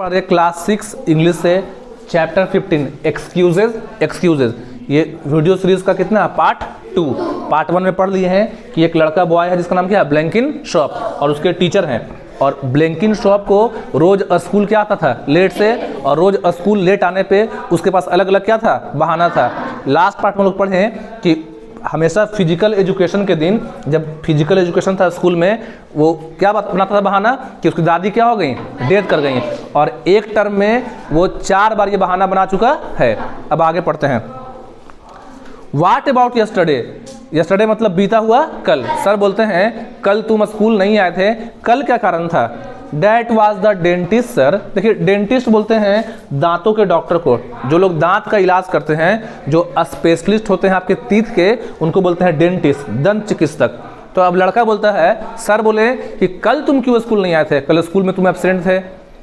पढ़ रहे class 6 English से चैप्टर 15 एक्सक्यूजेज। ये वीडियो सीरीज का कितना पार्ट 2। पार्ट 1 में पढ़ लिए हैं कि एक लड़का बॉय है जिसका नाम क्या है ब्लैंकिन शॉप और उसके टीचर हैं। और ब्लैंकिन शॉप को रोज स्कूल क्या आता था लेट से, और रोज स्कूल लेट आने पे उसके पास अलग अलग क्या था बहाना था। लास्ट पार्ट में लोग पढ़े हैं कि हमेशा फिजिकल एजुकेशन के दिन, जब फिजिकल एजुकेशन था स्कूल में, वो क्या बात बनाता था बहाना कि उसकी दादी क्या हो गई डेथ कर गई, और एक टर्म में वो 4 बार ये बहाना बना चुका है। अब आगे पढ़ते हैं। What about yesterday. यस्टरडे मतलब बीता हुआ कल। सर बोलते हैं कल तुम स्कूल नहीं आए थे, कल क्या कारण था। That was the dentist sir. देखिए डेंटिस्ट बोलते हैं दांतों के डॉक्टर को, जो लोग दांत का इलाज करते हैं, जो स्पेशलिस्ट होते हैं आपके टीथ के, उनको बोलते हैं डेंटिस्ट, दंत चिकित्सक। तो अब लड़का बोलता है सर बोले कि कल तुम क्यों स्कूल नहीं आए थे, कल स्कूल में तुम एब्सेंट थे।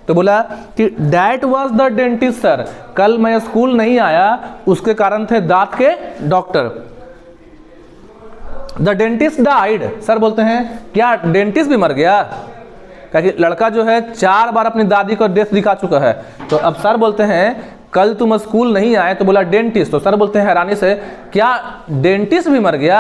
तो बोला कि that was the dentist sir, कल मैं स्कूल नहीं आया उसके कारण थे दांत के doctor. The dentist died. Sir बोलते हैं क्या डेंटिस्ट भी मर गया, क्योंकि लड़का जो है 4 बार अपनी दादी को डेथ दिखा चुका है। तो अब सर बोलते हैं कल तुम स्कूल नहीं आए, तो बोला डेंटिस्ट। तो सर बोलते हैं हैरानी से क्या डेंटिस्ट भी मर गया।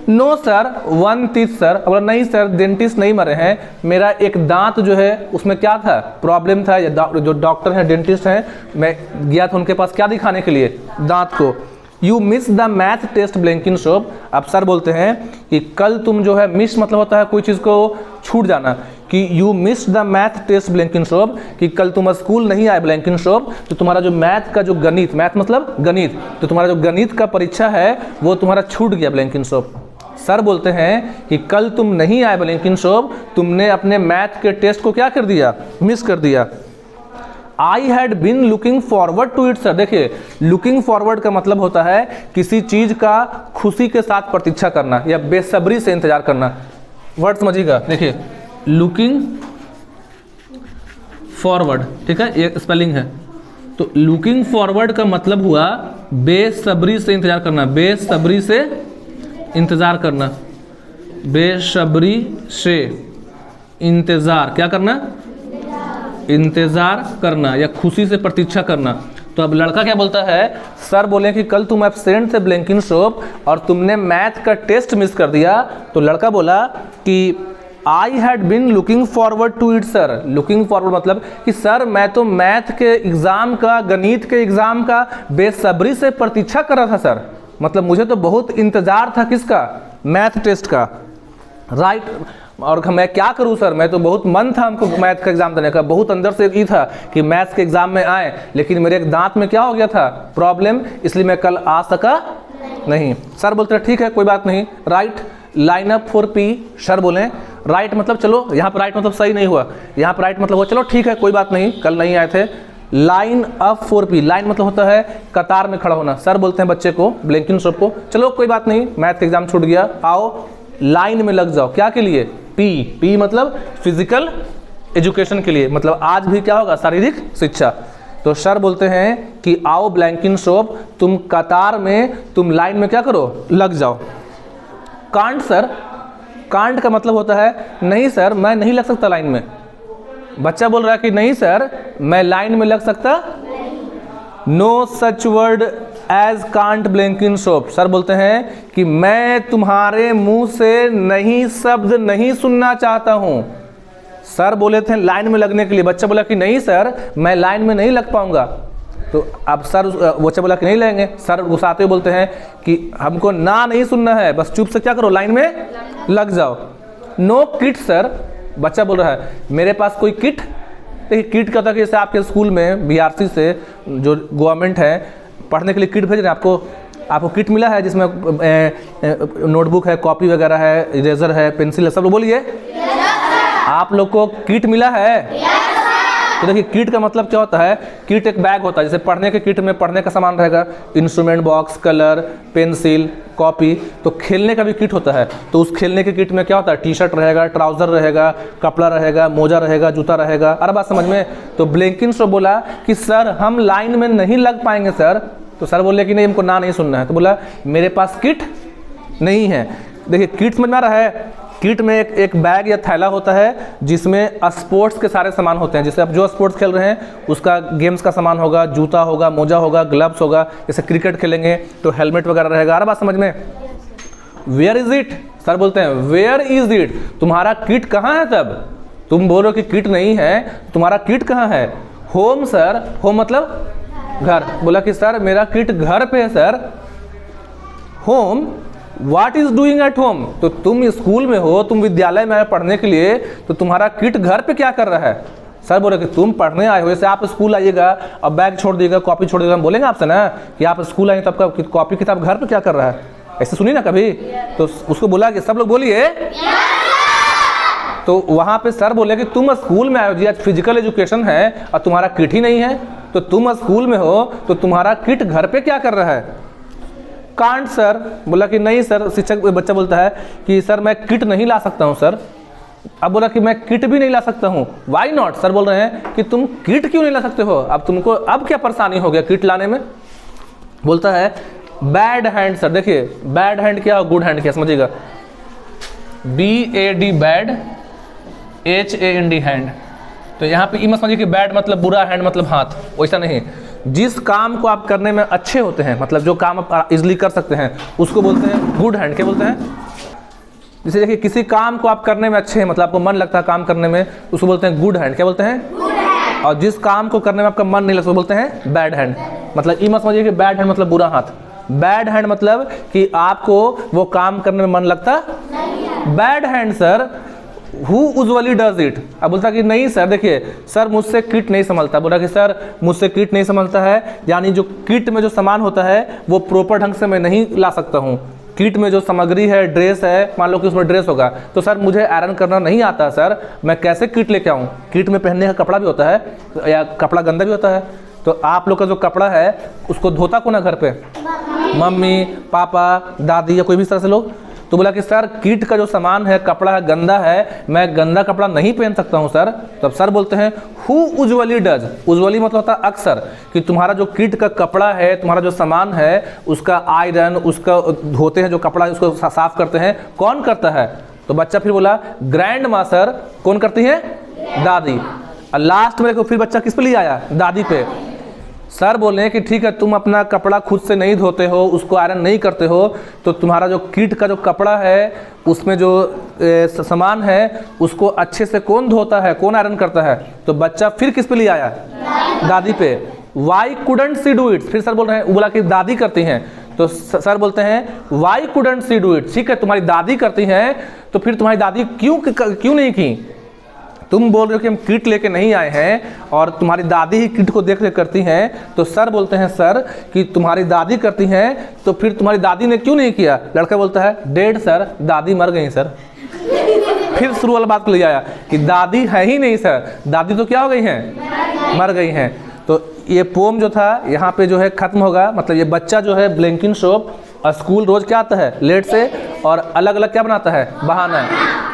No sir 1 teeth sir. बोला नहीं सर डेंटिस्ट नहीं मरे हैं, मेरा एक दांत जो है उसमें क्या था प्रॉब्लम था। जो डॉक्टर हैं डेंटिस्ट हैं, मैं गया था उनके पास क्या दिखाने के लिए, दांत को। You miss the math test blanking shop. अब सर बोलते हैं कि कल तुम जो है, मिस मतलब होता है कोई चीज़ को छूट जाना, कि you miss the math test blanking shop, कि कल तुम स्कूल नहीं आए ब्लैंकिन शॉप, तो तुम्हारा जो मैथ का जो गणित, मैथ मतलब गणित, तो तुम्हारा जो गणित का परीक्षा है वो तुम्हारा छूट गया ब्लैंकिन शॉप। सर बोलते हैं कि कल तुम नहीं आए ब्लैंकिन शॉप, तुमने अपने मैथ के टेस्ट को क्या कर दिया, मिस कर दिया। I had been looking forward to it sir. देखिए लुकिंग फॉरवर्ड का मतलब होता है किसी चीज का खुशी के साथ प्रतीक्षा करना या बेसब्री से इंतजार करना। वर्ड समझिएगा, देखिए लुकिंग फॉरवर्ड, ठीक है, ये स्पेलिंग है। तो लुकिंग फॉरवर्ड का मतलब हुआ बेसब्री से इंतजार करना, बेसब्री से इंतजार करना, बेसब्री से इंतजार क्या करना, इंतजार करना या खुशी से प्रतीक्षा करना। तो अब लड़का क्या बोलता है, सर बोले कि कल तुम एब्सेंट थे ब्लैंकिन शॉप और तुमने मैथ का टेस्ट मिस कर दिया। तो लड़का बोला कि I had been looking forward to it sir. Looking forward मतलब कि सर मैं तो मैथ के एग्जाम का, गणित के एग्जाम का बेसब्री से प्रतीक्षा कर रहा था सर, मतलब मुझे तो बहुत इंतजार था किसका, मैथ टेस्ट का, राइट। और मैं क्या करूं सर, मैं तो बहुत मन था हमको मैथ का एग्जाम देने का, बहुत अंदर से ये था कि मैथ्स के एग्जाम में आए, लेकिन मेरे एक दांत में क्या हो गया था प्रॉब्लम, इसलिए मैं कल आ सका नहीं। सर बोलते हैं ठीक है कोई बात नहीं, right line up for P. Sir बोले राइट मतलब चलो, यहाँ पर राइट मतलब सही नहीं हुआ, यहाँ पर राइट मतलब हुआ चलो ठीक है कोई बात नहीं, कल नहीं आए थे। Line up for P, line मतलब होता है कतार में खड़ा होना। सर बोलते हैं बच्चे को, ब्लैंकिन शॉप को, चलो कोई बात नहीं मैथ का एग्जाम छूट गया, आओ लाइन में लग जाओ। क्या के लिए, पी, पी मतलब फिजिकल एजुकेशन के लिए, मतलब आज भी क्या होगा शारीरिक शिक्षा। तो सर बोलते हैं कि आओ ब्लैंकिन शॉप, तुम कतार में, तुम लाइन में क्या करो, लग जाओ। कांट सर, कांट का मतलब होता है नहीं सर मैं नहीं लग सकता लाइन में। बच्चा बोल रहा है कि नहीं सर मैं लाइन में लग सकता, no such word as can't blanking shop. Sir बोलते हैं कि मैं तुम्हारे मुंह से नहीं शब्द नहीं सुनना चाहता हूं। सर बोले थे लाइन में लगने के लिए, बच्चा बोला कि नहीं सर मैं लाइन में नहीं लग पाऊंगा। तो अब सर, बच्चा बोला कि नहीं लगेंगे। सर गुस्साते हुए बोलते हैं कि हमको ना नहीं सुनना है, बस चुप से क्या करो लाइन में लग जाओ। No kit sir. बच्चा बोल रहा है मेरे पास कोई किट, देखिए किट का था कि जैसे आपके स्कूल में बीआरसी से जो गवर्नमेंट है पढ़ने के लिए किट भेज रहे हैं, आपको किट मिला है जिसमें नोटबुक है, कॉपी वगैरह है, इरेजर है, पेंसिल है, सब लोग बोलिए आप लोग को किट मिला है। तो देखिए किट का मतलब क्या होता है, किट एक बैग होता है, जैसे पढ़ने के किट में पढ़ने का सामान रहेगा, instrument box, colour, pencil, copy. तो खेलने का भी किट होता है, तो उस खेलने के किट में क्या होता है, टी शर्ट रहेगा, ट्राउजर रहेगा, कपड़ा रहेगा, मोजा रहेगा, जूता रहेगा। अरे बात समझ में। तो ब्लैंकिन शॉप बोला कि सर हम लाइन में नहीं लग पाएंगे सर। तो सर बोले कि नहीं हमको ना नहीं सुनना है। तो बोला मेरे पास किट नहीं है। देखिए किट समझ में आ रहा है, किट में एक बैग या थैला होता है जिसमें स्पोर्ट्स के सारे सामान होते हैं। जैसे आप जो स्पोर्ट्स खेल रहे हैं उसका गेम्स का सामान होगा, जूता होगा, मोजा होगा, ग्लव्स होगा। जैसे क्रिकेट खेलेंगे तो हेलमेट वगैरह रहेगा। आ रहा बात समझ में? Where is it? सर बोलते हैं वेयर इज इट? तुम्हारा किट कहाँ है? तब तुम बोल रहे हो कि किट नहीं है, तुम्हारा किट कहाँ है? Home sir. होम मतलब घर। बोला कि सर मेरा किट घर पे है sir. Home, what is doing at home? तो तुम स्कूल में हो, तुम विद्यालय में आए पढ़ने के लिए, तो तुम्हारा किट घर पे क्या कर रहा है? सर बोले कि तुम पढ़ने आए हो, जैसे आप स्कूल आइएगा और बैग छोड़ दिएगा, कॉपी छोड़ दिएगा, हम बोलेंगे आपसे ना कि आप स्कूल आए तो आपका कॉपी किताब घर पे क्या कर रहा है? ऐसे सुनी ना कभी? तो उसको बोला कि सब लोग बोलिए। तो वहां पे सर बोले कि तुम स्कूल में आए हो जी, आज फिजिकल एजुकेशन है और तुम्हारा किट ही नहीं है, तो तुम स्कूल में हो तो तुम्हारा किट घर पे क्या कर रहा है? Can't sir. बोला कि नहीं सर, शिक्षक बच्चा बोलता है कि सर मैं किट नहीं ला सकता हूं सर। अब बोला कि मैं किट भी नहीं ला सकता हूं। Why not? सर बोल रहे हैं कि तुम किट क्यों नहीं ला सकते हो? अब तुमको अब क्या परेशानी हो गया किट लाने में? बोलता है बैड हैंड सर। देखिए बैड हैंड क्या और गुड हैंड क्या समझिएगा। BAD bad, HAND hand. तो यहाँ पे मत समझिए कि बैड मतलब बुरा, हैंड मतलब हाथ, वैसा नहीं। जिस काम को आप करने में अच्छे होते हैं, मतलब जो काम आप इजिली कर सकते हैं, उसको बोलते हैं गुड हैंड। क्या बोलते हैं? जैसे देखिए किसी काम को आप करने में अच्छे हैं, मतलब आपको मन लगता है काम करने में, उसको बोलते हैं गुड हैंड। क्या बोलते हैं? और जिस काम को करने में आपका मन नहीं लगता बोलते हैं बैड हैंड। मतलब ये मत समझिए कि बैड हैंड मतलब बुरा हाथ। बैड हैंड मतलब कि आपको वो काम करने में मन लगता। Bad hand sir who usually does it? अब बोलता कि नहीं सर, देखिए सर मुझसे किट नहीं संभलता। बोला कि सर मुझसे किट नहीं संभलता है, यानी जो किट में जो सामान होता है वो प्रॉपर ढंग से मैं नहीं ला सकता हूँ। किट में जो सामग्री है, ड्रेस है, मान लो कि उसमें ड्रेस होगा, तो सर मुझे आयरन करना नहीं आता सर, मैं कैसे किट लेके आऊँ? किट में पहनने का कपड़ा भी होता है या कपड़ा गंदा भी होता है, तो आप लोग का जो कपड़ा है उसको धोता कौन है घर पे? मम्मी, पापा, दादी या कोई भी इस तरह से लोग। तो बोला कि सर किट का जो सामान है, कपड़ा है, गंदा है, मैं गंदा कपड़ा नहीं पहन सकता हूं सर। तब सर बोलते हैं हु यूजुअली डज? यूजुअली मतलब होता है अक्सर, कि तुम्हारा जो किट का कपड़ा है, तुम्हारा जो सामान है, उसका आयरन, उसका धोते हैं जो कपड़ा, उसको साफ करते हैं, कौन करता है? तो बच्चा फिर बोला ग्रैंड माँ सर। कौन करती है? दादी। और लास्ट में देखो फिर बच्चा किस पे ले आया? दादी पे। सर बोले कि ठीक है तुम अपना कपड़ा खुद से नहीं धोते हो, उसको आयरन नहीं करते हो, तो तुम्हारा जो किट का जो कपड़ा है उसमें जो सामान है उसको अच्छे से कौन धोता है, कौन आयरन करता है? तो बच्चा फिर किस पे ले आया? दादी पे। Why couldn't see do it? फिर सर बोल रहे हैं, बोला कि दादी करती हैं, तो सर बोलते हैं why couldn't see do it? ठीक है तुम्हारी दादी करती हैं, तो फिर तुम्हारी दादी क्यों नहीं की? तुम बोल रहे हो कि हम किट लेके नहीं आए हैं और तुम्हारी दादी ही किट को देख के करती हैं, तो सर बोलते हैं सर कि तुम्हारी दादी करती हैं, तो फिर तुम्हारी दादी ने क्यों नहीं किया? लड़का बोलता है डेड सर, दादी मर गई सर। फिर शुरू वाला बात को ले आया कि दादी है ही नहीं सर, दादी तो क्या हो गई हैं? मर गई हैं। तो ये पोम जो था यहाँ पे जो है खत्म होगा। मतलब ये बच्चा जो है ब्लैंकिनशॉप स्कूल रोज क्या आता है? लेट से, और अलग अलग क्या बनाता है? बहाना।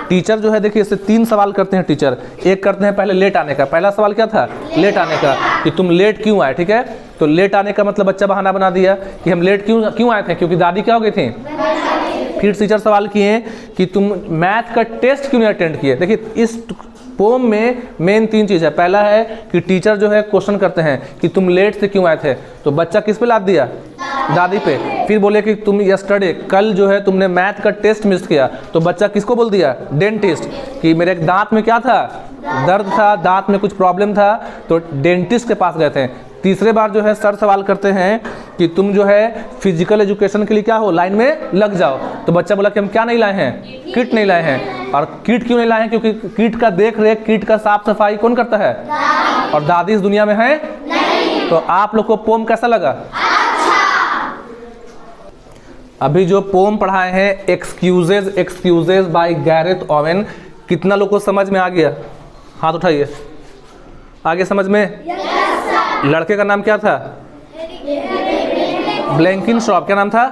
टीचर जो है देखिए इससे 3 सवाल करते हैं टीचर। एक करते हैं पहले लेट आने का। पहला सवाल क्या था? लेट आने का, कि तुम लेट क्यों आए? ठीक है, तो लेट आने का मतलब बच्चा बहाना बना दिया कि हम लेट क्यों आए थे, क्योंकि दादी क्या हो गई थी। फिर टीचर सवाल किए कि तुम मैथ का टेस्ट क्यों नहीं अटेंड किए। देखिए इस पोम में मेन 3 चीज़ है। पहला है कि टीचर जो है क्वेश्चन करते हैं कि तुम लेट से क्यों आए थे, तो बच्चा किस पे लाद दिया? दादी पे। फिर बोले कि तुम यस्टरडे, कल जो है तुमने मैथ का टेस्ट मिस किया, तो बच्चा किसको बोल दिया? डेंटिस्ट, कि मेरे दांत में क्या था? दर्द था, दांत में कुछ प्रॉब्लम था, तो डेंटिस्ट के पास गए थे। तीसरे बार जो है सर सवाल करते हैं कि तुम जो है फिजिकल एजुकेशन के लिए क्या हो, लाइन में लग जाओ, तो बच्चा बोला कि हम क्या नहीं लाए हैं? किट नहीं लाए हैं। और किट क्यों नहीं लाए हैं? क्योंकि किट का देख रेख, किट का साफ सफाई कौन करता है? और दादी इस दुनिया में है नहीं। तो आप लोग को पोम कैसा लगा? अभी जो पोम पढ़ाए हैं एक्सक्यूजेज बाय गैरेथ ओवेन, कितना लोग को समझ में आ गया? हाथ उठाइए। आगे समझ में? लड़के का नाम क्या था? ब्लैंकिनशॉप। क्या नाम था?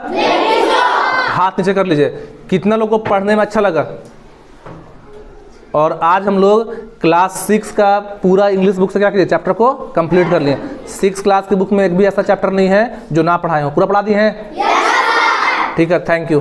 हाथ नीचे कर लीजिए। कितना लोग को पढ़ने में अच्छा लगा? और आज हम लोग क्लास 6 का पूरा इंग्लिश बुक से क्या किए? चैप्टर को कंप्लीट कर लिए। 6 क्लास की बुक में एक भी ऐसा चैप्टर नहीं है जो ना पढ़ाए हो, पूरा पढ़ा दिए हैं। ठीक है, थैंक यू।